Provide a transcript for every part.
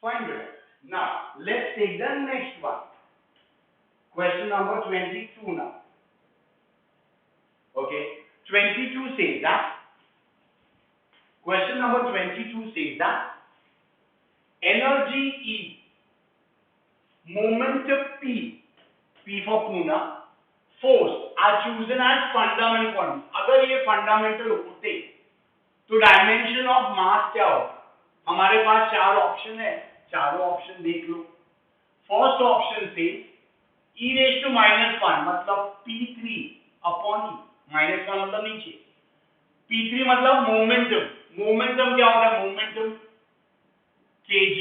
Fine, brother. Now let's take the next one. Question number 22 now. Okay, 22 says that. Question number 22 says that energy E, moment P, P for Pune, force are chosen as fundamental quantities. अगर ये fundamental होते तो dimension of mass क्या होगा? हमारे पास चार option है, चारों ऑप्शन देख लो. फर्स्ट ऑप्शन से e raised to -1 मतलब p3 अपॉन e, -1 मतलब नीचे, p3 मतलब मोमेंटम. मोमेंटम क्या होता है? मोमेंटम kg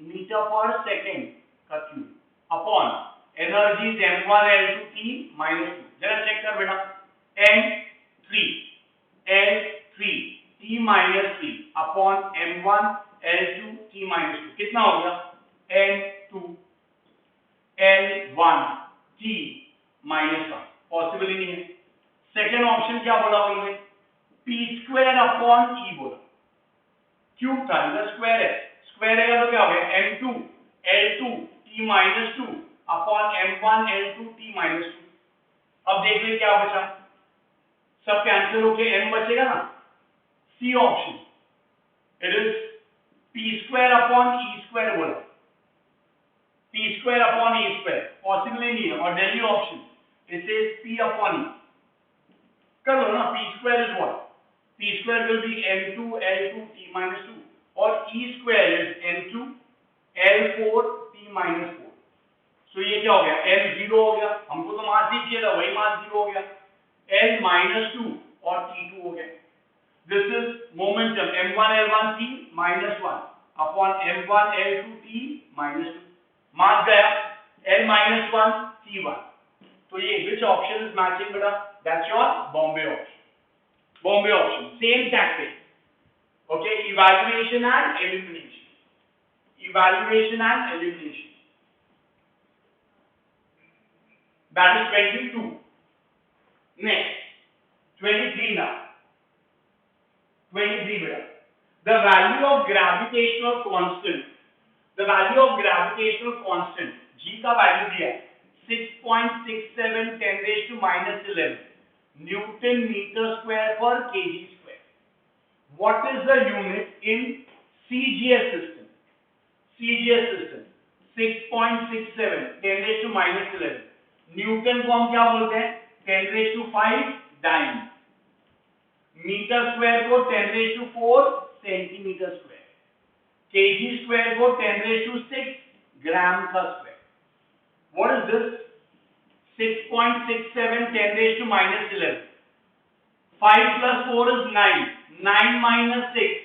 मीटर पर सेकेंड का cube upon energy m1 l2 t -2. जरा चेक कर बेटा, m3 l3 t -3 upon m1 l2 t -2 कितना हो गया? m2 l1 t -1. पॉसिबल ही नहीं है. सेकेंड ऑप्शन क्या बोला उन्होंने? p² अपॉन e बोला. क्यूब था, इधर स्क्वायर है, स्क्वायर है तो क्या हो गया? m2 l2 t -2 upon m1 l2 t -2. अब देख ले क्या बचा, सब कैंसिल होके m बचेगा ना. C option, it is p² upon e² बोला. p² अपॉन e², पॉसिबल ही नहीं है. और Delhi option, it is p upon e. कर लो ना, p² is what? p² will be m2 l2 t -2 और e² is m2 l4 t -4. सो ये क्या हो गया? l0 हो गया. हमको तो मास ही चाहिए था, वही मास 0 हो गया. l -2 और t2 हो गया. This is momentum m1 l1 t -1 upon m1 l2 t -2. मास गया l -1 t1. तो ये which option is matching बेटा? That's your Bombay option. Bombay option, same tactic. Okay, evaluation and elimination. Evaluation and elimination. That is 22. Next, 23 now. 23 beta. The value of gravitational constant. The value of gravitational constant. G का value दिया है 6.67 10 raised to -11 Newton meter square per kg square. What is the unit in CGS system? CGS system 6.67 10 raised to -11. Newton को हम क्या बोलते हैं? 10 raised to 5 dyne. Metre square को 10 raised to 4 centimetre square. KG square को 10 raised to 6 gram का square. What is this? 6.67 10 raised to -11. 5 plus 4 is 9. 9 minus 6.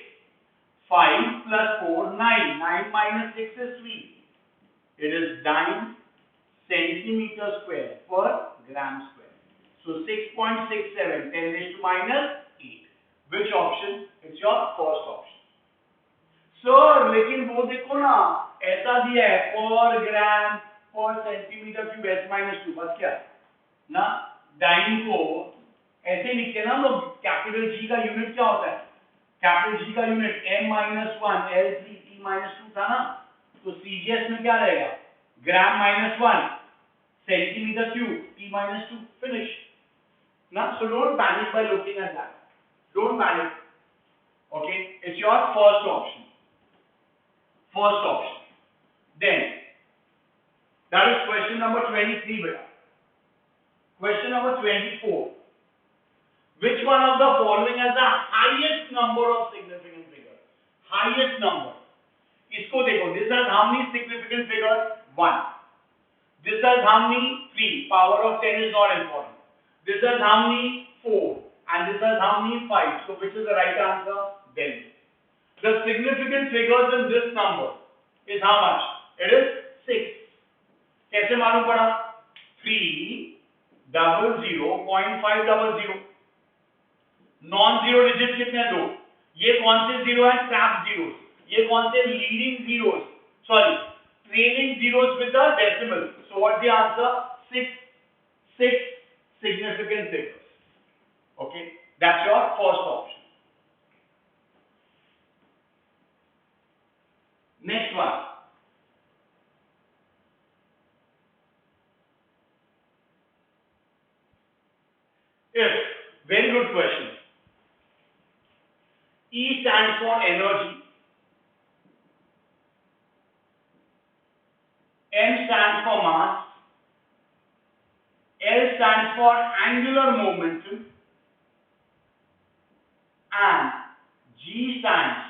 5 plus 4 9. 9 minus 6 is 3. It is 9 centimeter square per gram square. So 6.67 10 raised to -8. Which option? It's your first option. Sir, लेकिन वो देखो ना, ऐसा दिया है per gram per centimeter cube s-2. बस क्या ना, डाइन को ऐसे लिखते हैं ना लोग. कैपिटल जी का यूनिट क्या होता है? कैपिटल जी का यूनिट m-1 l3 t -2 था ना. तो सीजीएस में क्या रहेगा? ग्राम -1 सेंटीमीटर क्यूब t -2. फिनिश ना. So don't panic by looking at that. Don't panic. Okay, it's your first option. First option. Then that is question number 23 beta. Question number 24. Which one of the following has the highest number of significant figures? Highest number. इसको देखो. This has how many significant figures? 1. This has how many? 3. Power of 10 is not important. This has how many? 4. And this has how many? 5. So which is the right answer? Then. The significant figures in this number is how much? It is 6. कैसे मालूम पड़ा? 300.500. Non zero digit कितने? 2. ये कौन से zero है? Trap zeros. ये कौन से? Leading zeros. Sorry, trailing zeros with the decimal. So what's the answer? 6 significant figures. Okay, that's your first option. Next one, E stands for energy, M stands for mass, L stands for angular momentum, and G stands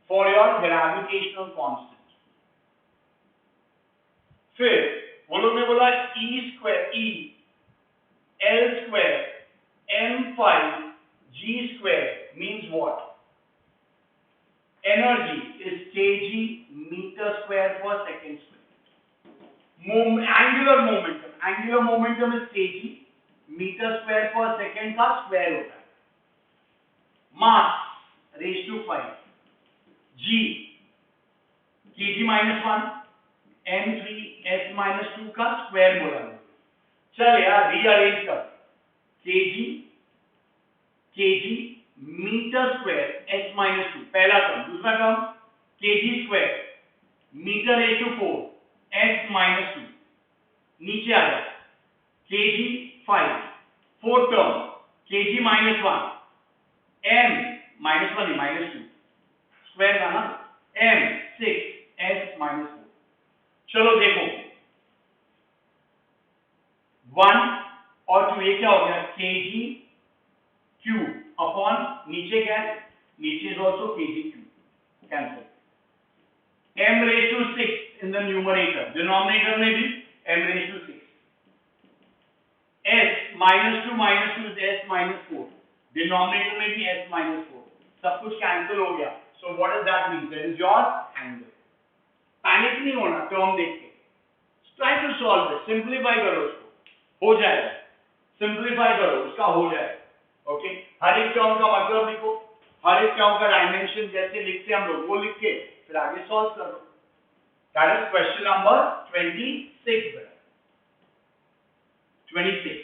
for your gravitational constant. फिर वो लोग ने बोला E square E L square M5 G square means what? Energy is kg meter square per second square. Angular momentum is kg meter square per second का square होता है. Mass raised to 5. G kg minus 1 m3 s minus 2 का square बोला है. चल यार rearrange कर. kg metre square s minus 2 पहला टर्म. दूसरा term kg square metre raise to 4 s minus 2. नीचे आ जाए kg 5. Fourth term kg minus 1 m minus 1 minus 2 square का ना m 6 s minus 4. चलो देखो 1 और 2 ये क्या हो गया kg क्यूब अपॉन नीचे क्या है नीचे is also kg cube cancel. m raised to 6 in the numerator, denominator में भी m raised to 6. s minus 2 is s minus 4, denominator में भी s minus 4. सब कुछ कैंसिल हो गया. So what does that mean? That is your angle. Panic नहीं होना टर्म देख के. Try to solve it. Simplify करो उसको. हो जाएगा. Simplify करो उसका हो जाएगा. ओके हर एक टर्म का मतलब लिखो. हर एक टर्म का डायमेंशन जैसे लिखते हैं हम लोग वो लिख के फिर आगे सॉल्व करो. That is question number 26. 26.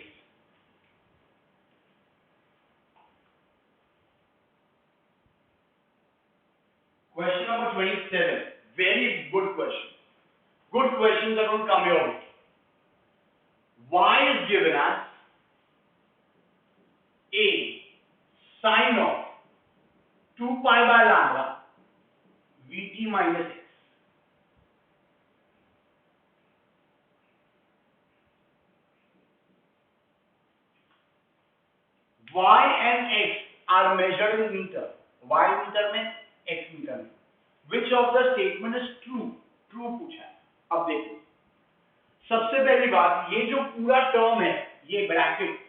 Question number 27. Very good question. Good questions are going to come your way. Y is given as a sine of 2 pi by lambda Vt minus x. Y and x are measured in meter. Y meter में x meter में. Which of the statement is true? True पूछा है. अब देखो सबसे पहली बात ये जो पूरा टर्म है ये ब्रैकेट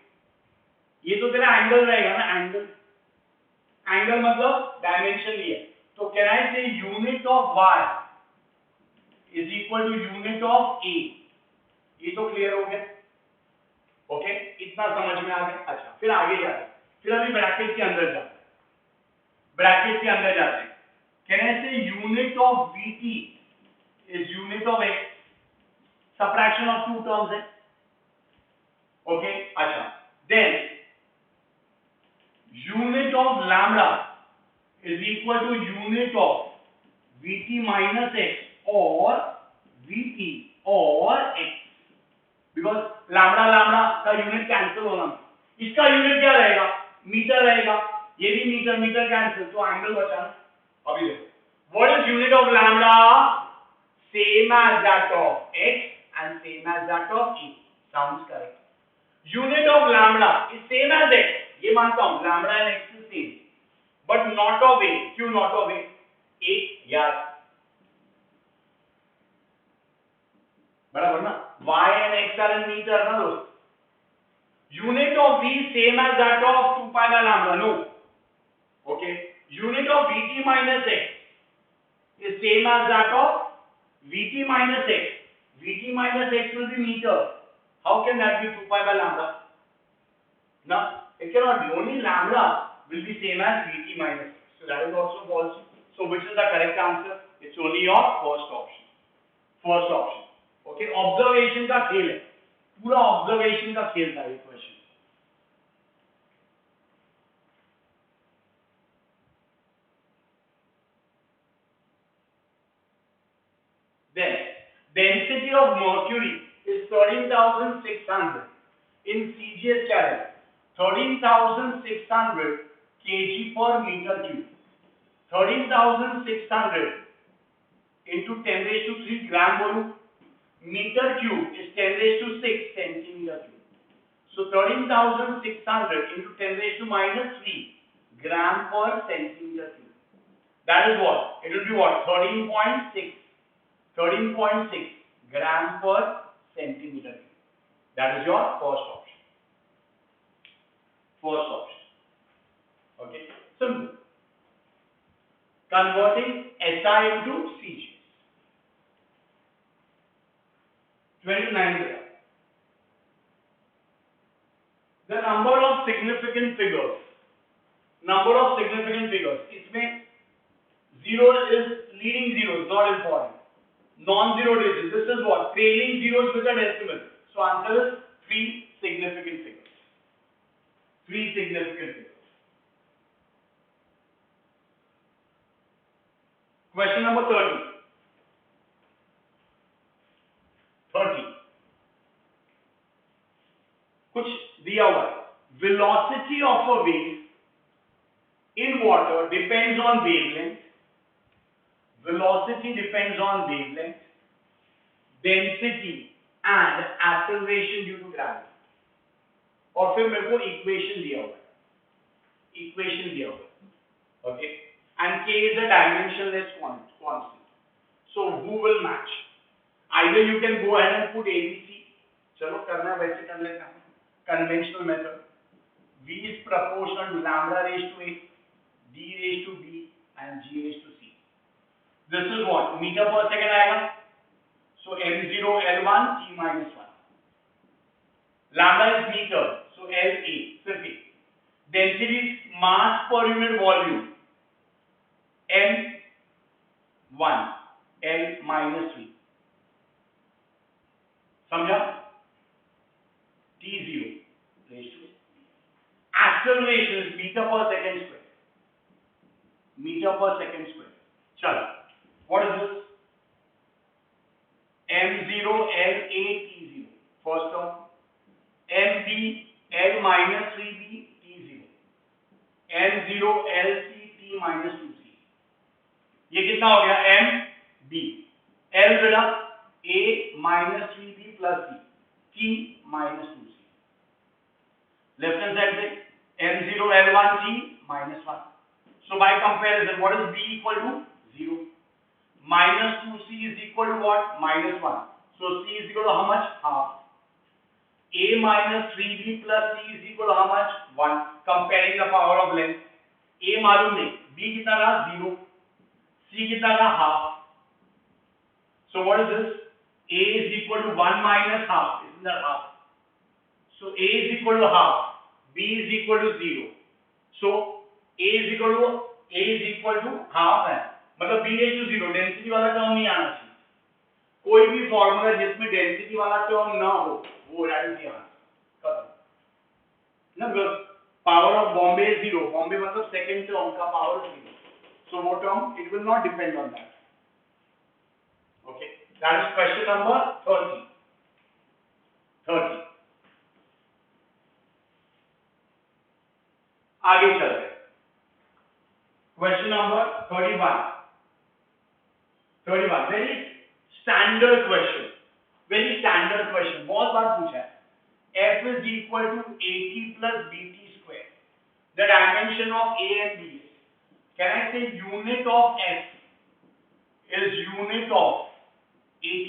ये तो तेरा एंगल रहेगा ना. एंगल मतलब डायमेंशन ये. तो can I say unit of y is equal to unit of a. ये तो क्लियर हो गया. ओके इतना समझ में आ गया. अच्छा फिर आगे जाते हैं. फिर अभी ब्रैकेट के अंदर जाते हैं. ब्रैकेट के अंदर जाते हैं. Can I say unit of vt is unit of x. Subtraction of two terms है. ओके अच्छा then unit of lambda is equal to unit of Vt minus x or Vt or x because lambda का unit cancel होना. इसका unit क्या रहेगा metre रहेगा. ये भी मीटर कैंसिल तो एंगल बचा. अभी देखो what is unit of lambda? Same as that of x and same as that of e. Sounds correct. Unit of lambda is same as x. ये मानता हूं lambda and x is same but not of a. क्यों not of a? एक यार बराबर ना. y and x are in metre ना दोस्त. Unit of v same as that of 2 pi by lambda. No. Okay unit of vt minus x is same as that of vt minus x. vt minus x will be meter. How can that be 2 pi by lambda? No, it cannot be. Only lambda will be same as Vt minus x. So that is also false. So which is the correct answer? It's only your first option. First option. Okay. Observation का खेल है. पूरा observation का खेल था ये question. Then density of mercury is 13,600. In CGS क्या है? 13,600 kg per meter cube. 13,600 into 10 raised to 3 gram बोलूं, meter cube is 10 raised to 6 centimeter cube. So 13,600 into 10 raised to minus 3 gram per centimeter cube. That is what? It will be what? 13.6 gram per centimeter cube. That is your first option. Okay. Simple. Converting SI into CG. 29. The number of significant figures. इसमें zero is leading zeros, not important. Non-zero digits. This is what? Trailing zeros with a decimal. So answer is 3 significant figures. Question number 30. कुछ दिया हुआ है. Velocity of a wave in water depends on wavelength. Density and acceleration due to gravity. और फिर मेरे को equation दिया हुआ है. Okay. And K is a dimensionless constant. So who will match? Either you can go ahead and put ABC. चलो करना है वैसे कर लेते हैं. Conventional method. V is proportional to lambda raised to A, D raised to B, and G raised to C. This is what? Meter per second आएगा. So M0 L1 T minus 1. Lambda is meter. So LA. सिर्फ A. Density is mass per unit volume. M1 L minus V. समझा? T0 raised to A. Acceleration is meter per second square. चलो. What is this? M0 LA T0. First term. MB L minus 3B T0. M0 LC T minus 2C. ये कितना हो गया? MB. L बेटा A minus 3B plus C. T minus 2C. Left hand side से M0 L1 T minus 1. So by comparison, what is B equal to? 0. Minus 2C is equal to what? Minus 1. So C is equal to how much? Half. A minus 3B plus C is equal to how much? 1. Comparing the power of length. A मालूम नहीं. B कितना रहा? 0. C कितना रहा? Half. So what is this? A is equal to 1 minus half. Isn't that half? So A is equal to half. B is equal to 0. So A is equal to half है. मतलब B raised to 0. Density वाला term नहीं आना चाहिए. कोई भी formula जिसमें density वाला टर्म ना हो वो डायरेक्ट यहाँ खत्म ना. Because power of Bombay is 0. Bombay मतलब सेकंड टर्म का पावर 0. सो वो term it will not depend on that. Okay. That is question number 30. आगे चल रहे. Question number 31. Very standard question. बहुत बार पूछा है. F is equal to AT plus BT square. The dimension of A and B is. Can I say unit of F is unit of AT?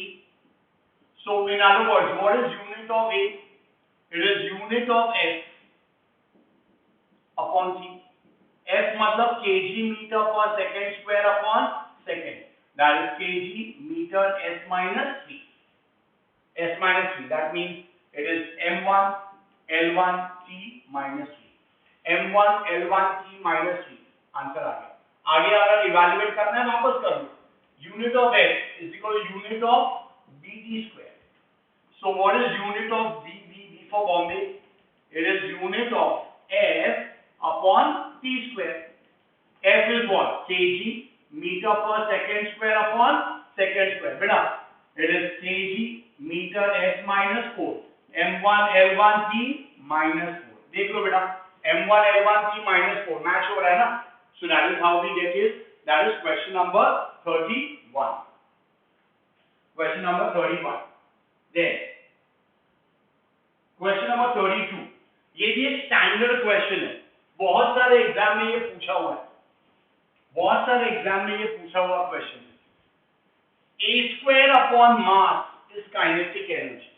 So in other words, what is unit of A? It is unit of F upon T. F मतलब kg meter per second square upon second. That is kg meter S minus 3. That means it is M1 L1 T minus 3. M1 L1 T minus 3. Answer आ गया. आगे अगर evaluate करना है वापस कर लो. Unit of F is equal to unit of BT square. So what is unit of B for Bombay? It is unit of F upon T square. F is what? kg meter per second square upon second square. बेटा it is kg meter S minus 4. M1 L1 T minus 4. देख लो बेटा M1 L1 T minus 4 match हो रहा है ना. So that is how we get his That is question number 31. Question number 31. Then question number 32. ये भी एक standard question है, बहुत सारे एग्जाम में ये पूछा हुआ है, बहुत सारे एग्जाम में ये पूछा हुआ क्वेश्चन है। A square upon mass is kinetic energy.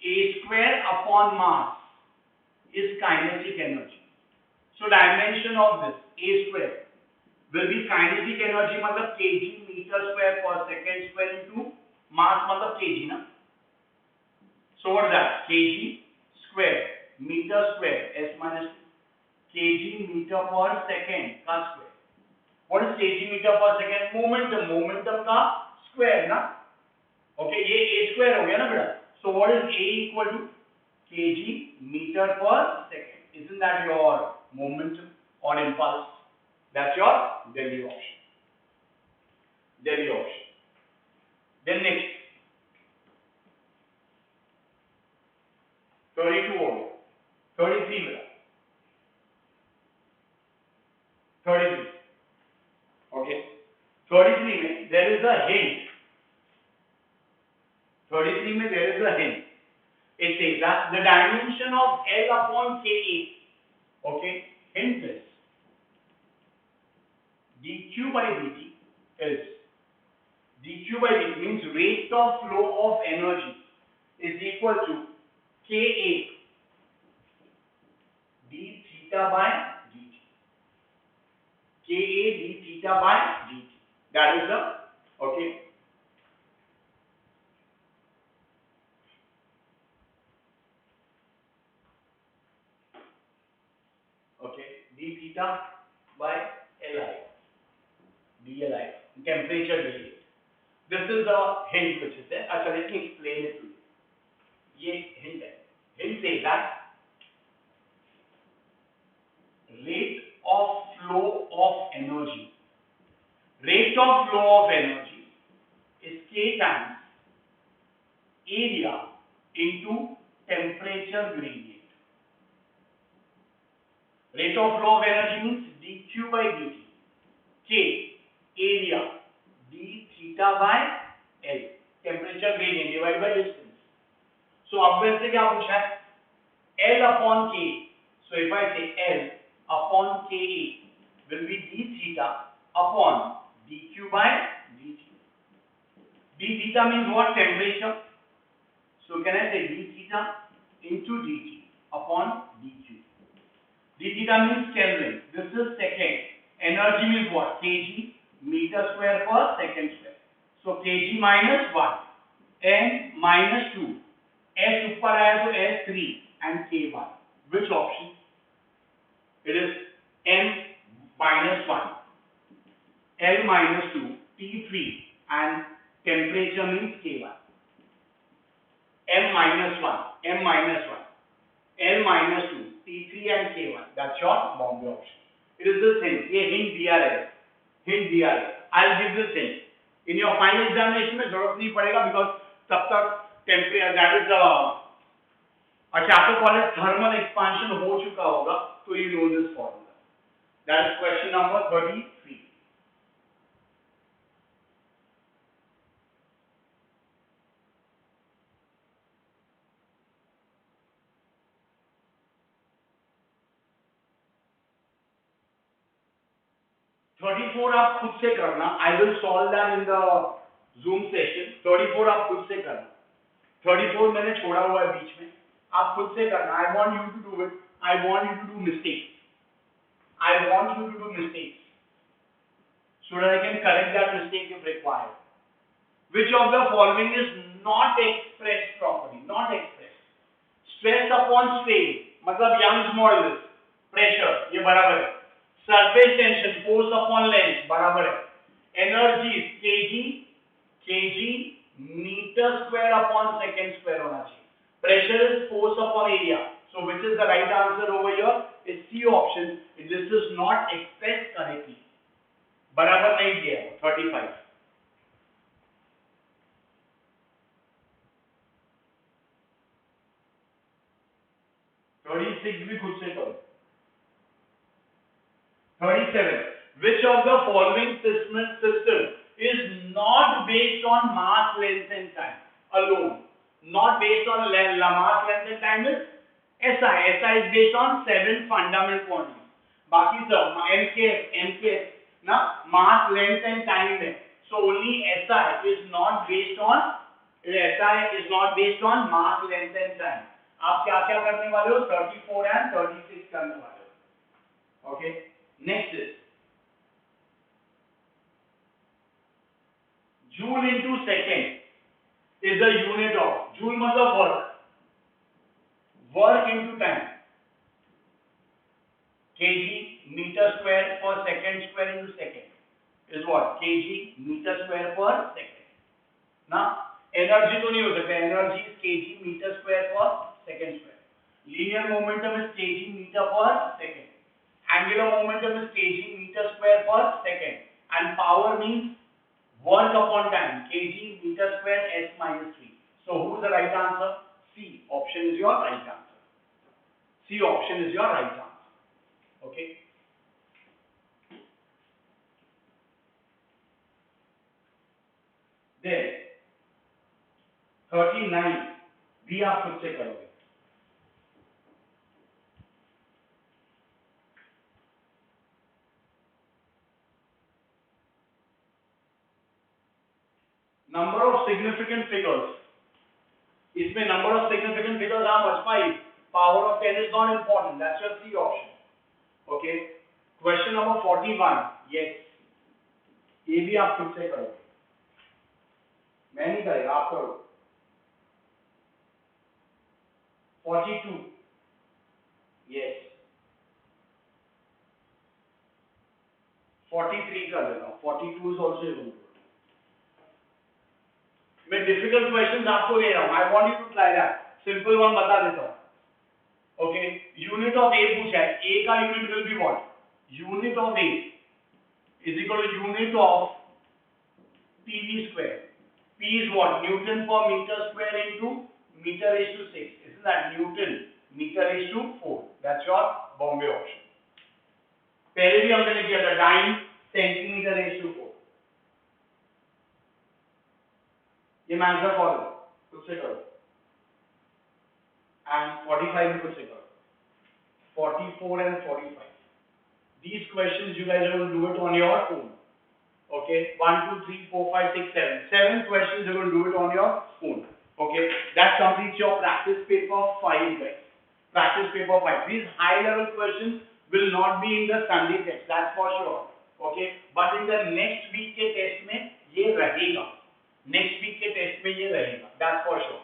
A square upon mass is kinetic energy. So dimension of this A square will be kinetic energy मतलब kg meter square per second square into mass मतलब kg ना. So what is that? Kg square meter square s minus kg meter per second का square. What is kg meter per second? Momentum का square ना. Okay, ये a square हो गया ना बेटा. So what is a equal to? Kg meter per second. Isn't that your momentum or impulse? That's your Delhi option. Delhi option. Then next 32 हो गया, 33 मिला, 33. Okay, 33 में there is a hint. 33 में there is a hint. It says that the dimension of L upon Ka. Okay, hint is dq by dt is dq by dt means rate of flow of energy is equal to Ka d theta by dt. Ka d theta by dt. That is the okay. Okay, d theta by Li. DLI, temperature gradient. This is the hint which is there. अच्छा, let me explain it to you. ये hint है. Hint says that rate of flow of energy. Rate of flow of energy is K times area into temperature gradient. Rate of flow of energy means dq by dt. K area d theta by L, temperature gradient divided by distance. So अब वैसे क्या पूछा है? L upon K. So if I say L upon Ka will be d theta upon dq by dt. D theta means what? Temperature. So can I say d theta into dt upon dq. D theta means Kelvin. This is second. Energy means what? Kg meter square per second square. So kg minus 1, n minus 2, s ऊपर आया तो s3 and k1. Which option? It is m minus 1, l minus 2, t3 and temperature means k1. m minus 1, m minus 1, l minus 2, t3 and k1. That's your Bombay option. It is this hint. ये hint दिया है. Hint दिया है. I'll give this hint. In your final examination में जरूरत नहीं पड़ेगा because तब तक temperature that is अच्छा आपको कॉलेज thermal expansion हो चुका होगा तो you know this formula. That is question number 33. आप खुद से करना. I will solve that in the Zoom session. 34 आप खुद से करना. 34 मैंने छोड़ा हुआ है बीच में. आप खुद से करना. I want you to do it. I want you to do mistakes. I want you to do mistakes so that I can correct that mistake if required. Which of the following is not expressed properly? Not expressed. Stress upon strain मतलब Young's modulus. Pressure ये बराबर है. Surface tension force upon length बराबर है. Energy kg meter square upon second square होना चाहिए. Pressure is force upon area. So which is the right answer over here? Is C option. This is not expressed correctly. बराबर नहीं दिया है. 35. भी खुद से करो. 37. which of the following system is not based on mass, length and time alone? Not based on mass, length and time is SI. SI is based on 7 fundamental quantities. बाकी सब MKS ना mass, length and time है. So only SI is not based on mass, length and time. आप क्या क्या करने वाले हो? 34 and 36 करने वाले हो. Okay. Next is Joule into second is the unit of Joule मतलब work into time. kg meter square per second square into second is what? kg meter square per second. ना energy तो नहीं हो सकता. Energy is kg meter square per second square. Linear momentum is kg meter per second. Angular momentum is kg meter square per second. And power means work upon time, kg meter square s minus 3. So who is the right answer? C option is your right answer. C option is your right answer. Okay. Then 39 भी आप खुद से करोगे. Number of significant figures. इसमें number of significant figures are much 5. Power of 10 is not important. That's your C option. Okay. Question number 41. Yes. ये भी आप खुद से करोगे. मैं नहीं करेगा, आप करो. 42. Yes. 43 कर देता हूँ. 42 is also a good. मैं difficult questions आपको दे रहा हूँ. I want you to try that. Simple one बता देता हूँ. Okay. Unit of A पूछा है. A का unit will be what? Unit of A is equal to unit of PV square. P is what? Newton per meter square into meter raised to 6. Isn't that Newton meter raised to 4? That's your Bombay option. पहले भी हमने किया था dyne centimeter raised to 4. ये मैं answer follow खुद से करो. And 45 भी खुद से करो. 44 and 45. These questions you guys are going to do it on your own. Okay, 1, 2, 3, 4, 5, 6, 7. 7 questions you're going to do it on your own. Okay, that completes your practice paper 5, guys. Practice paper 5. These high level questions will not be in the Sunday test, that's for sure. Okay, but in the next week के test में ये रहेगा. Next week के test में ये रहेगा. That's for sure.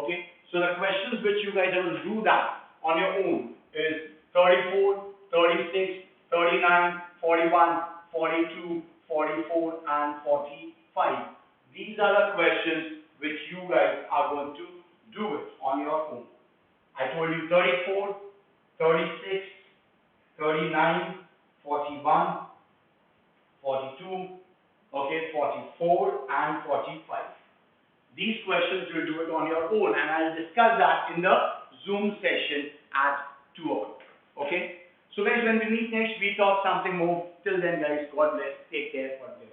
Okay, so the questions which you guys are going to do that on your own is 34, 36, 39, 41, 42, 44 and 45. These are the questions which you guys are going to do it on your own. I told you 34, 36, 39, 41, 42, okay, 44 and 45. These questions you'll do it on your own and I'll discuss that in the Zoom session at 2 o'clock. Okay? So guys, when we meet next, we talk something more. Till then guys, God bless. Take care. God bless.